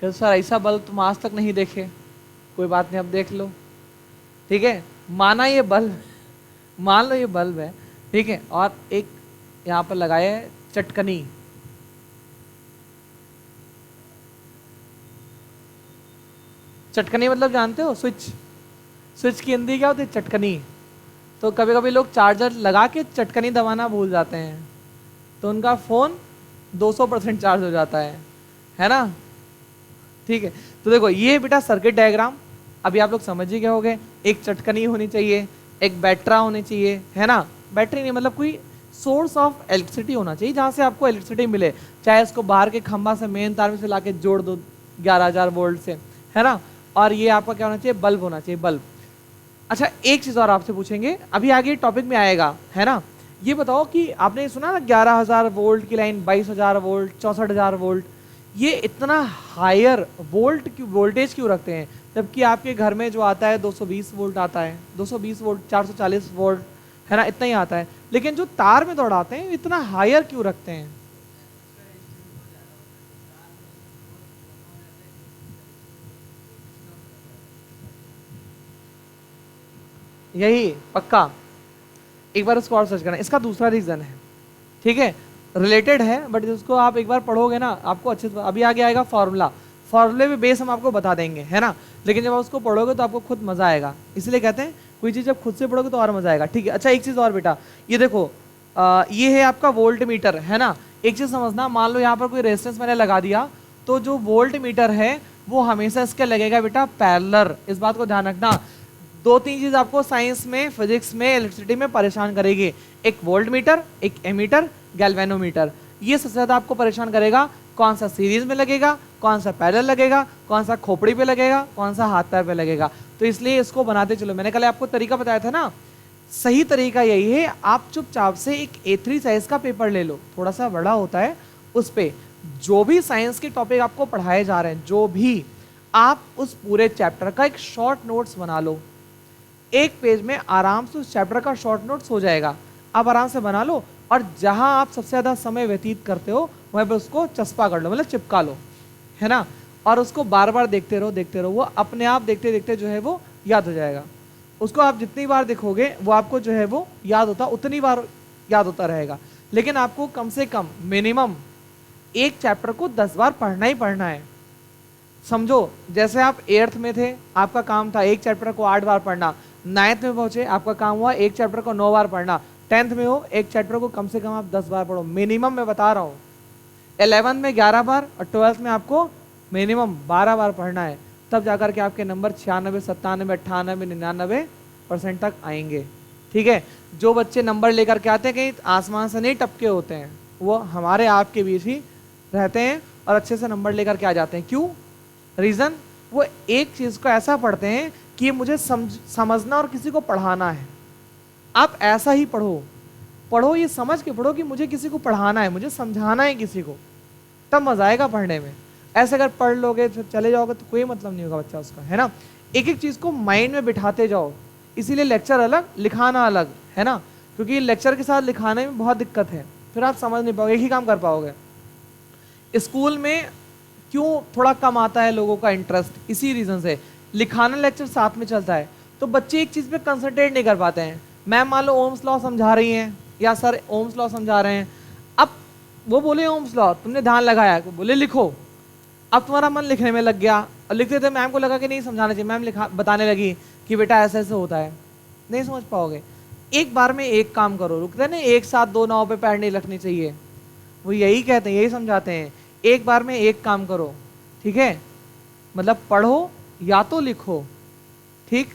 S1: सर ऐसा बल्ब तुम आज तक नहीं देखे? कोई बात नहीं, अब देख लो। ठीक है, माना ये बल्ब, मान लो ये बल्ब है, ठीक है, और एक यहाँ पर लगाया है चटकनी। चटकनी मतलब जानते हो? स्विच। स्विच की हिंदी क्या होती है? चटकनी। तो कभी कभी लोग चार्जर लगा के चटकनी दबाना भूल जाते हैं, तो उनका फ़ोन 200% चार्ज हो जाता है ना। ठीक है, तो देखो ये बेटा सर्किट डायग्राम, अभी आप लोग समझ ही गए होंगे। एक चटकनी होनी चाहिए, एक बैटरा होनी चाहिए, है ना, बैटरी नहीं मतलब कोई सोर्स ऑफ इलेक्ट्रिसिटी होना चाहिए जहाँ से आपको इलेक्ट्रिसिटी मिले, चाहे इसको बाहर के खंभा से मेन तार में से ला के जोड़ दो 11,000 वोल्ट से, है ना। और ये आपका क्या होना चाहिए? बल्ब होना चाहिए, बल्ब। अच्छा, एक चीज़ और आपसे पूछेंगे, अभी आगे टॉपिक में आएगा, है ना। ये बताओ कि आपने सुना ना 11,000 वोल्ट की लाइन, 22,000 वोल्ट, 64,000 वोल्ट, ये इतना हायर वोल्ट क्यों, वोल्टेज क्यों रखते हैं? जबकि आपके घर में जो आता है 220 वोल्ट आता है, 220 वोल्ट, 440 वोल्ट, है ना, इतना ही आता है। लेकिन जो तार में दौड़ाते हैं इतना हायर क्यों रखते हैं? यही पक्का, एक बार उसको और सर्च करना। इसका दूसरा रीजन है, ठीक है, रिलेटेड है, बट उसको आप एक बार पढ़ोगे ना आपको अच्छे से, अभी आगे आएगा फॉर्मूला, फॉर्मूले पे बेस हम आपको बता देंगे, है ना। लेकिन जब आप उसको पढ़ोगे तो आपको खुद मजा आएगा, इसलिए कहते हैं कोई चीज़ जब खुद से पढ़ोगे तो और मजा आएगा। ठीक है, अच्छा एक चीज़ और बेटा, ये देखो ये है आपका वोल्ट मीटर, है ना। एक चीज़ समझना, मान लो यहाँ पर कोई रेजिस्टेंस मैंने लगा दिया, तो जो वोल्ट मीटर है वो हमेशा इसके लगेगा बेटा पैरेलल, इस बात को ध्यान रखना। 2-3 चीज आपको साइंस में, फिजिक्स में, इलेक्ट्रिसिटी में परेशान करेगी, एक वोल्ट मीटर, एक एमीटर, गैल्वेनोमीटर। ये सबसे ज्यादा आपको परेशान करेगा, कौन सा सीरीज में लगेगा, कौन सा पैरेलल लगेगा, कौन सा खोपड़ी पे लगेगा, कौन सा हाथ पैर पे लगेगा। तो इसलिए इसको बनाते चलो। मैंने कल आपको तरीका बताया था ना, सही तरीका यही है, आप चुपचाप से एक A3 साइज का पेपर ले लो, थोड़ा सा बड़ा होता है, उस पे जो भी साइंस के टॉपिक आपको पढ़ाए जा रहे हैं, जो भी आप उस पूरे चैप्टर का एक शॉर्ट नोट्स बना लो, एक पेज में आराम से उस चैप्टर का शॉर्ट नोट्स हो जाएगा, आप आराम से बना लो, और जहां आप सबसे ज़्यादा समय व्यतीत करते हो वहीं पे उसको चस्पा कर लो, मतलब चिपका लो, है ना, और उसको बार बार देखते रहो, वो अपने आप देखते देखते जो है वो याद हो जाएगा। उसको आप जितनी बार देखोगे वो आपको जो है वो याद होता, उतनी बार याद होता रहेगा। लेकिन आपको कम से कम मिनिमम एक चैप्टर को 10 बार पढ़ना ही पढ़ना है। समझो, जैसे आप 8th में थे, आपका काम था एक चैप्टर को 8 बार पढ़ना, 9th में पहुंचे, आपका काम हुआ एक चैप्टर को 9 बार पढ़ना, 10th में हो, एक चैप्टर को कम से कम आप 10 बार पढ़ो, मिनिमम मैं बता रहा हूँ। 11th में 11 बार और 12th में आपको मिनिमम 12 बार पढ़ना है, तब जाकर के आपके नंबर 96, 97, 98, 99% तक आएंगे। ठीक है, जो बच्चे नंबर लेकर के आते हैं कहीं आसमान से नहीं टपके होते हैं, वो हमारे आपके बीच ही रहते हैं और अच्छे से नंबर लेकर के आ जाते हैं। क्यों? रीज़न, वो एक चीज़ को ऐसा पढ़ते हैं कि ये मुझे समझना और किसी को पढ़ाना है। आप ऐसा ही पढ़ो, ये समझ के पढ़ो कि मुझे किसी को पढ़ाना है, मुझे समझाना है किसी को, तब मजा आएगा पढ़ने में। ऐसे अगर पढ़ लोगे तो चले जाओगे तो कोई मतलब नहीं होगा बच्चा उसका, है ना। एक एक चीज़ को माइंड में बिठाते जाओ, इसीलिए लेक्चर अलग लिखाना अलग, है ना, क्योंकि लेक्चर के साथ लिखाने में बहुत दिक्कत है, फिर आप समझ नहीं पाओगे, एक ही काम कर पाओगे। स्कूल में क्यों थोड़ा कम आता है लोगों का इंटरेस्ट, इसी रीज़न से, लिखाना लेक्चर साथ में चलता है तो बच्चे एक चीज़ पे कंसंट्रेट नहीं कर पाते हैं। मैम मान लो ओम्स लॉ समझा रही हैं या सर ओम्स लॉ समझा रहे हैं, अब वो बोले ओम्स लॉ, तुमने ध्यान लगाया, बोले लिखो, अब तुम्हारा मन लिखने में लग गया और लिखते थे, मैम को लगा कि नहीं समझाना चाहिए, मैम बताने लगी कि बेटा ऐसे ऐसे होता है, नहीं समझ पाओगे। एक बार में एक काम करो, रुकते ना एक साथ दो नाव पे पैर नहीं रखनी चाहिए, वो यही कहते हैं, यही समझाते हैं, एक बार में एक काम करो, ठीक है, मतलब पढ़ो या तो लिखो, ठीक,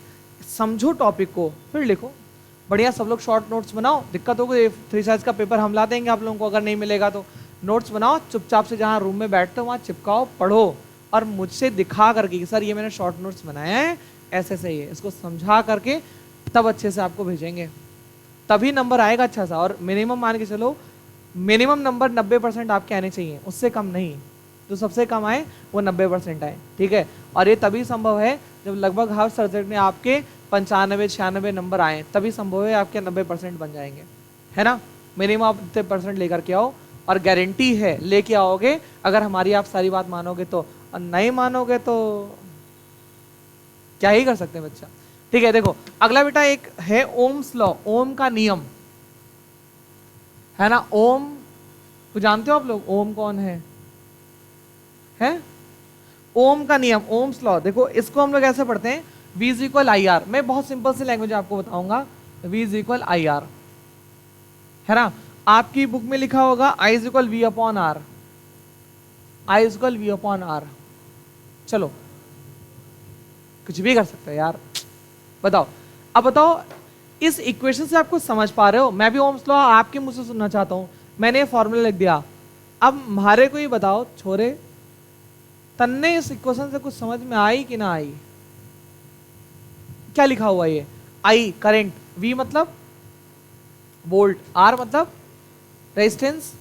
S1: समझो टॉपिक को फिर लिखो, बढ़िया सब लोग शॉर्ट नोट्स बनाओ। दिक्कत होगी 3 साइज का पेपर हम ला देंगे आप लोगों को, अगर नहीं मिलेगा तो नोट्स बनाओ, चुपचाप से जहाँ रूम में बैठते हो वहाँ चिपकाओ, पढ़ो और मुझसे दिखा करके कि सर ये मैंने शॉर्ट नोट्स बनाया है, ऐसे सही है, इसको समझा करके तब अच्छे से आपको भेजेंगे, तभी नंबर आएगा अच्छा सा। और मिनिमम मान के चलो, मिनिमम नंबर 90% आपके आने चाहिए, उससे कम नहीं, जो सबसे कम आए वो 90% आए, ठीक है। और ये तभी संभव है जब लगभग हर सब्जेक्ट में आपके 95-96 नंबर आए, तभी संभव है आपके 90% बन जाएंगे, है ना। मिनिमम आप 90% लेकर के आओ और गारंटी है लेके आओगे, अगर हमारी आप सारी बात मानोगे तो, और नहीं मानोगे तो क्या ही कर सकते हैं बच्चा। ठीक है, देखो अगला बेटा एक है ओम्स लॉ, ओम का नियम, है ना। ओम तो जानते हो आप लोग, ओम कौन है? ओम का नियम, ओम्स लॉ। देखो इसको हम लोग ऐसे पढ़ते हैं, V is equal I R. मैं बहुत सिंपल सी लैंग्वेज आपको बताऊंगा, V is equal I R, है ना। आपकी बुक में लिखा होगा I is equal V upon R, I is equal V upon R. चलो कुछ भी कर सकते हो यार, बताओ। अब बताओ इस इक्वेशन से आप कुछ समझ पा रहे हो? मैं भी ओम्स लॉ आपके मुंह से सुनना चाहता हूं, मैंने ये फॉर्मूला लिख दिया। अब हमारे को ये बताओ छोरे, तन्ने इस इक्वेशन से कुछ समझ में आई कि ना आई? क्या लिखा हुआ ये? आई करंट, V मतलब वोल्ट, R मतलब रेजिस्टेंस,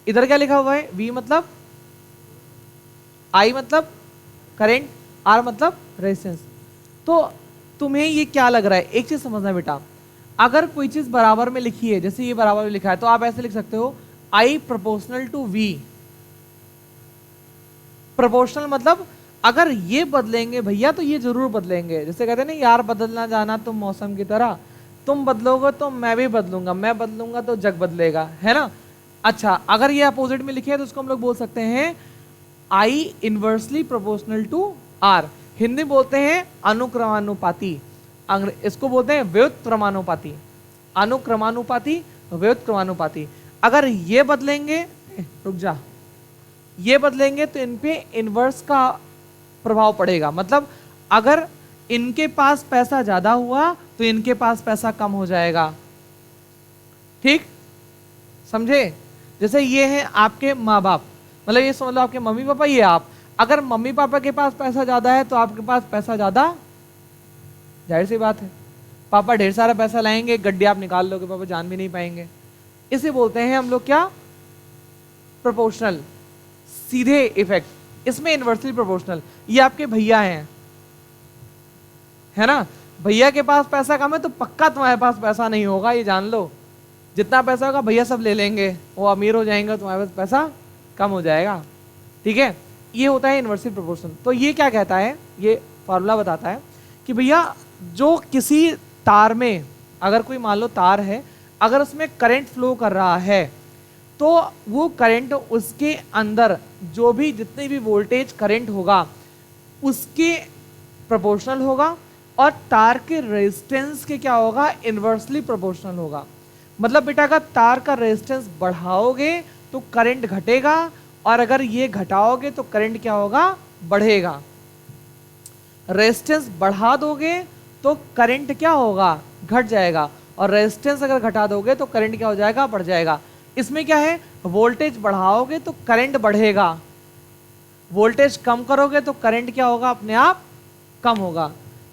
S1: इधर क्या लिखा हुआ है? V मतलब I मतलब करंट, R मतलब रेजिस्टेंस। तो तुम्हें ये क्या लग रहा है? एक चीज समझना बेटा, अगर कोई चीज बराबर में लिखी है, जैसे ये बराबर में लिखा है, तो आप ऐसे लिख सकते हो I proportional to V। Proportional मतलब अगर ये बदलेंगे भैया तो ये जरूर बदलेंगे। जैसे कहते हैं ना यार, बदलना जाना तुम मौसम की तरह, तुम बदलोगे तो मैं भी बदलूंगा, मैं बदलूंगा तो जग बदलेगा, है ना। अच्छा, अगर ये अपोजिट में लिखे है तो उसको हम लोग बोल सकते हैं I inversely proportional to R। Hindi बोलते हैं अनुक्रमानुपाती, इसको बोलते हैं व्युत्क्रमानुपाती, अनुक्रमानुपाती, व्युत्क्रमानुपाती। अगर ये बदलेंगे, रुक जा, ये बदलेंगे तो इन पे इनवर्स का प्रभाव पड़ेगा। मतलब अगर इनके पास पैसा ज्यादा हुआ तो इनके पास पैसा कम हो जाएगा, ठीक, समझे। जैसे ये हैं आपके माँ बाप, मतलब ये समझ लो आपके मम्मी पापा, ये आप, अगर मम्मी पापा के पास पैसा ज्यादा है तो आपके पास पैसा ज्यादा, जाहिर सी बात है। पापा ढेर सारा पैसा लाएंगे, गड्डी आप निकाल लोगे, पापा जान भी नहीं पाएंगे। इसे बोलते हैं हम लोग क्या? प्रोपोर्शनल, सीधे इफेक्ट। इसमें इन्वर्सली प्रोपोर्शनल। ये आपके भैया हैं, है ना, भैया के पास पैसा कम है तो पक्का तुम्हारे पास पैसा नहीं होगा, ये जान लो। जितना पैसा होगा भैया सब ले लेंगे, वो अमीर हो जाएंगे, तुम्हारे पास पैसा कम हो जाएगा। ठीक है, ये होता है इन्वर्सली प्रोपोर्शनल। तो ये क्या कहता है, ये फॉर्मूला बताता है कि भैया जो किसी तार में, अगर कोई मान लो तार है, अगर उसमें करंट फ्लो कर रहा है तो वो करंट उसके अंदर जो भी जितनी भी वोल्टेज करंट होगा उसके प्रोपोर्शनल होगा, और तार के रेजिस्टेंस के क्या होगा, इन्वर्सली प्रोपोर्शनल होगा। मतलब बेटा अगर तार का रेजिस्टेंस बढ़ाओगे तो करंट घटेगा, और अगर ये घटाओगे तो करंट क्या होगा, बढ़ेगा। रेजिस्टेंस बढ़ा दोगे तो करंट क्या होगा, घट जाएगा, और रेजिस्टेंस अगर घटा दोगे तो करंट क्या हो जाएगा, बढ़ जाएगा। इसमें क्या है, वोल्टेज बढ़ाओगे तो करंट बढ़ेगा, वोल्टेज कम करोगे तो करंट क्या होगा, अपने आप कम होगा।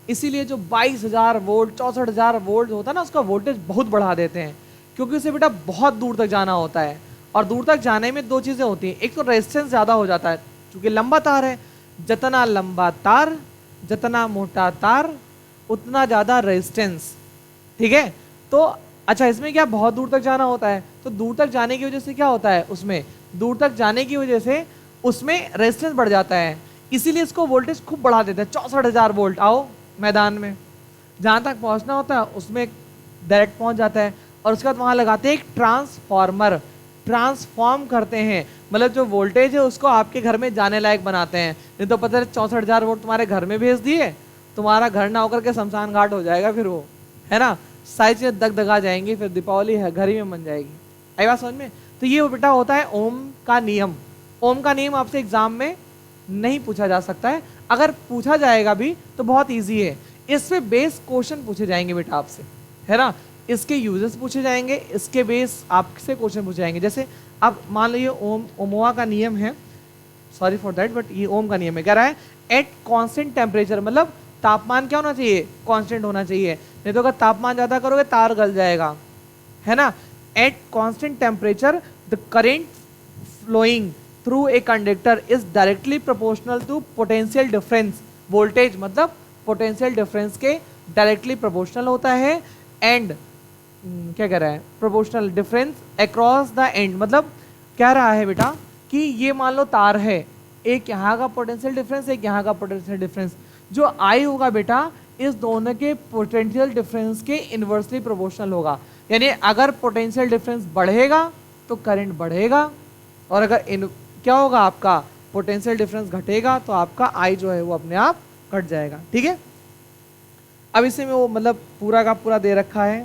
S1: इसीलिए जो 22,000 वोल्ट 64,000 वोल्ट होता है ना, उसका वोल्टेज बहुत बढ़ा देते हैं, क्योंकि उसे बेटा बहुत दूर तक जाना होता है। और दूर तक जाने में दो चीजें होती हैं, एक तो रेजिस्टेंस ज्यादा हो जाता है, क्योंकि लंबा तार है, जितना लंबा तार जितना मोटा तार उतना ज्यादा रेजिस्टेंस। ठीक है, तो अच्छा इसमें क्या बहुत दूर तक जाना होता है, तो दूर तक जाने की वजह से क्या होता है, उसमें दूर तक जाने की वजह से उसमें रेजिस्टेंस बढ़ जाता है, इसीलिए इसको वोल्टेज खूब बढ़ा देते हैं। 64,000 वोल्ट, आओ मैदान में जहां तक पहुंचना होता है उसमें डायरेक्ट पहुंच जाता है, और उसके बाद वहां लगाते हैं एक ट्रांसफॉर्मर, ट्रांसफॉर्म करते हैं, मतलब जो वोल्टेज है उसको आपके घर में जाने लायक बनाते हैं। नहीं तो पता है 64,000 वोल्ट तुम्हारे घर में भेज दिए, तुम्हारा घर ना होकर के शमशान घाट हो जाएगा, फिर वो है ना, सारी चीजें दगदगा जाएंगी, फिर दीपावली है घर ही में बन जाएगी। आई बात समझ में? तो ये बेटा होता है ओम का नियम। ओम का नियम आपसे एग्जाम में नहीं पूछा जा सकता है, अगर पूछा जाएगा भी तो बहुत इजी है, इस पे बेस क्वेश्चन पूछे जाएंगे बेटा आपसे, है ना, इसके यूजेस पूछे जाएंगे, इसके बेस आपसे क्वेश्चन पूछे जाएंगे। जैसे अब मान लीजिए ओम, ओमोआ का नियम है, सॉरी फॉर दैट, बट ये ओम का नियम है, कह रहा है एट कांस्टेंट टेम्परेचर, मतलब तापमान क्या होना चाहिए, कांस्टेंट होना चाहिए, नहीं तो अगर तापमान ज्यादा करोगे तार गल जाएगा, है ना। At constant temperature the current flowing through a conductor is directly proportional to potential difference, voltage मतलब पोटेंशियल डिफरेंस के डायरेक्टली प्रोपोर्शनल होता है, एंड क्या कह रहा है, proportional difference across the end, मतलब कह रहा है बेटा कि ये मान लो तार है, एक यहाँ का पोटेंशियल डिफरेंस, एक यहाँ का पोटेंशियल डिफरेंस, जो आई होगा बेटा इस दोनों के पोटेंशियल डिफरेंस के इनवर्सली प्रोपोर्शनल होगा। यानी अगर पोटेंशियल डिफरेंस बढ़ेगा तो करंट बढ़ेगा, और अगर क्या होगा आपका पोटेंशियल डिफरेंस घटेगा तो आपका आई जो है वो अपने आप घट जाएगा। ठीक है, अब इसे में वो मतलब पूरा का पूरा दे रखा है,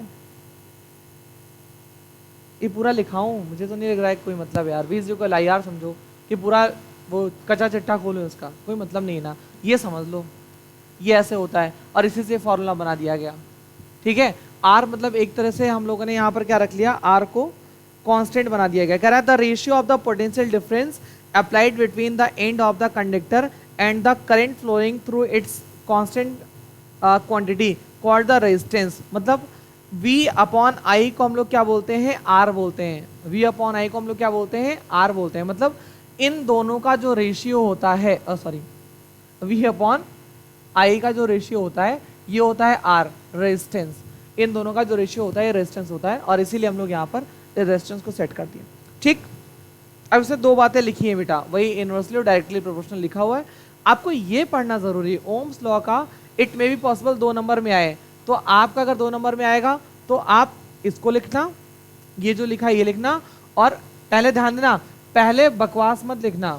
S1: ये पूरा लिखाऊं, मुझे तो नहीं लग रहा है कोई मतलब यार, 20 को LIR समझो कि पूरा वो कच्चा चिट्ठा खोलो, इसका कोई मतलब नहीं ना, ये समझ लो ये ऐसे होता है, और इसी से फॉर्मूला बना दिया गया। ठीक है, आर मतलब एक तरह से हम लोगों ने यहाँ पर क्या रख लिया, आर को कांस्टेंट बना दिया गया। कह रहा है the ratio of the potential difference applied between the end of the conductor and the current flowing through its constant quantity called the resistance, मतलब V अपॉन आई को हम लोग क्या बोलते हैं, आर बोलते हैं, V अपॉन आई को हम लोग क्या बोलते हैं, आर बोलते हैं। मतलब इन दोनों का जो रेशियो होता है, सॉरी V अपॉन आई का जो रेशियो होता है ये होता है आर, रेजिस्टेंस, इन दोनों का जो रेशियो होता है ये रेजिस्टेंस होता है, और इसीलिए हम लोग यहाँ पर रेजिस्टेंस को सेट कर दिया। ठीक, अब इससे दो बातें लिखी हैं बेटा, वही इनवर्सली और डायरेक्टली प्रोपोर्शनल लिखा हुआ है, आपको ये पढ़ना जरूरी है। ओम्स लॉ का it may be possible 2 number में आए, तो आपका अगर 2 नंबर में आएगा तो आप इसको लिखना, ये जो लिखा है ये लिखना, और पहले ध्यान देना, पहले बकवास मत लिखना,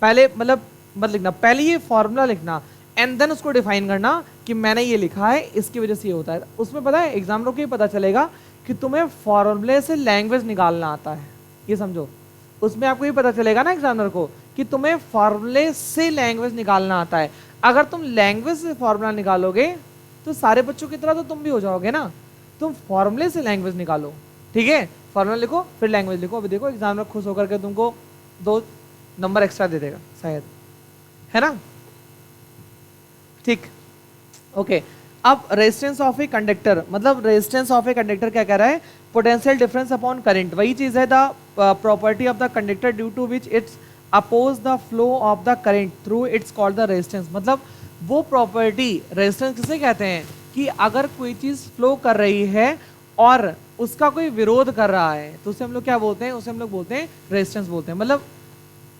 S1: पहले मतलब मत लिखना, पहले ये फॉर्मूला लिखना एंड देन उसको डिफाइन करना कि मैंने ये लिखा है इसकी वजह से ये होता है। उसमें पता है एग्जामिनर को ये पता चलेगा कि तुम्हें फॉर्मूले से लैंग्वेज निकालना आता है, ये समझो, उसमें आपको ये पता चलेगा ना एग्जामिनर को कि तुम्हें फॉर्मूले से लैंग्वेज निकालना आता है। अगर तुम लैंग्वेज से फॉर्मूला निकालोगे तो सारे बच्चों की तरह तो तुम भी हो जाओगे ना, तुम फॉर्मूले से लैंग्वेज निकालो। ठीक है, फॉर्मूला लिखो फिर लैंग्वेज लिखो, अभी देखो एग्जामिनर खुश होकर के तुमको 2 नंबर एक्स्ट्रा दे देगा शायद, है ना। ठीक, ओके, अब रेजिस्टेंस ऑफ ए कंडक्टर, मतलब रेजिस्टेंस ऑफ ए कंडक्टर क्या कह रहा है, पोटेंशियल डिफरेंस अपॉन करंट, वही चीज है the property of the conductor due to which its oppose the flow of the current through its called the resistance. मतलब वो प्रॉपर्टी रेजिस्टेंस किसे कहते हैं कि अगर कोई चीज फ्लो कर रही है और उसका कोई विरोध कर रहा है तो उसे हम लोग क्या बोलते हैं, उसे हम लोग बोलते हैं रेजिस्टेंस बोलते हैं। मतलब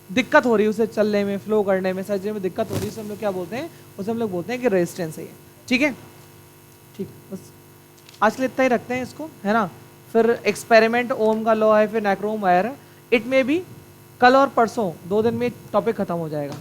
S1: दिक्कत हो रही है उसे चलने में, फ्लो करने में, सर्जरी में दिक्कत हो रही है, उसे हम लोग क्या बोलते हैं, उसे हम लोग बोलते हैं कि रेजिस्टेंस है ये। ठीक है, ठीक, बस आज के लिए इतना ही रखते हैं इसको, है ना। फिर एक्सपेरिमेंट ओम का लॉ है, फिर नाइक्रोम वायर है। इट में भी कल और परसों 2 दिन में टॉपिक खत्म हो जाएगा।